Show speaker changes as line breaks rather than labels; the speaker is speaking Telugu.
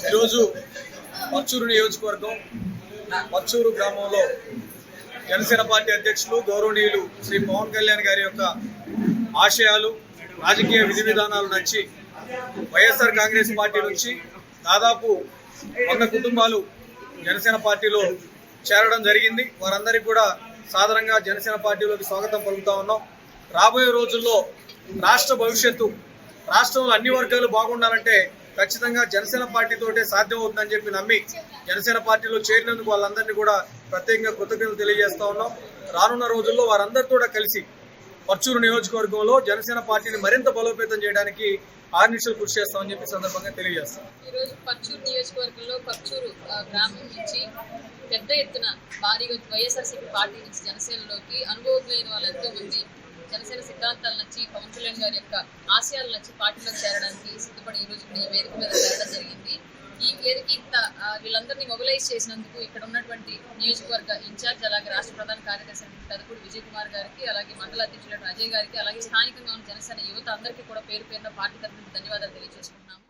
ఈరోజు పర్చూరు నియోజకవర్గం పర్చూరు గ్రామంలో జనసేన పార్టీ అధ్యక్షులు గౌరవనీయులు శ్రీ పవన్ కళ్యాణ్ గారి యొక్క ఆశయాలు రాజకీయ విధి విధానాలు నచ్చి వైఎస్ఆర్ కాంగ్రెస్ పార్టీ నుంచి దాదాపు 100 కుటుంబాలు జనసేన పార్టీలో చేరడం జరిగింది. వారందరికీ కూడా సాధారణంగా జనసేన పార్టీలోకి స్వాగతం పలుకుతా ఉన్నాం. రాబోయే రోజుల్లో రాష్ట్ర భవిష్యత్తు, రాష్ట్రంలో అన్ని వర్గాలు బాగుండాలంటే ఖచ్చితంగా జనసేన పార్టీతోటే సాధ్యం అవుతుందని చెప్పి నమ్మి జనసేన పార్టీలో చేరినందుకు వాళ్ళందరినీ కూడా ప్రత్యేకంగా కృతజ్ఞతలు తెలియజేస్తా ఉన్నాం. రానున్న రోజుల్లో వారందరితో కూడా కలిసి పర్చూరు నియోజకవర్గంలో జనసేన పార్టీని మరింత బలోపేతం చేయడానికి ఆర్నిషలు కృషి చేస్తామని చెప్పి సందర్భంగా తెలియజేస్తాం.
ఈ రోజు పర్చూరు నియోజకవర్గంలో పర్చూరు గ్రామం నుంచి పెద్ద ఎత్తున భారీగా వైఎస్ఆర్సీపీ పార్టీ నుంచి జనసేనలోకి అనుభవజ్ఞులైన వాళ్ళు ఎంతో మంది జనసేన సిద్ధాంతాలు నచ్చి పవన్ కళ్యాణ్ గారి యొక్క ఆశయాలు నచ్చి పార్టీలోకి చేరడానికి సిద్ధపడి ఈ రోజు ఈ వేదిక మీద చేరడం జరిగింది. ఈ వేదిక ఇంత వీళ్ళందరినీ మొబిలైజ్ చేసినందుకు ఇక్కడ ఉన్నటువంటి నియోజకవర్గ ఇన్ఛార్జ్, అలాగే రాష్ట్ర ప్రధాన కార్యదర్శి పెదపూడి విజయ్ కుమార్ గారికి, అలాగే మండల అధ్యక్షులు అజయ్ గారికి, అలాగే స్థానికంగా ఉన్న జనసేన యువత అందరికీ కూడా పేరు పేరున పార్టీ తరఫున ధన్యవాదాలు తెలియజేసుకుంటున్నాము.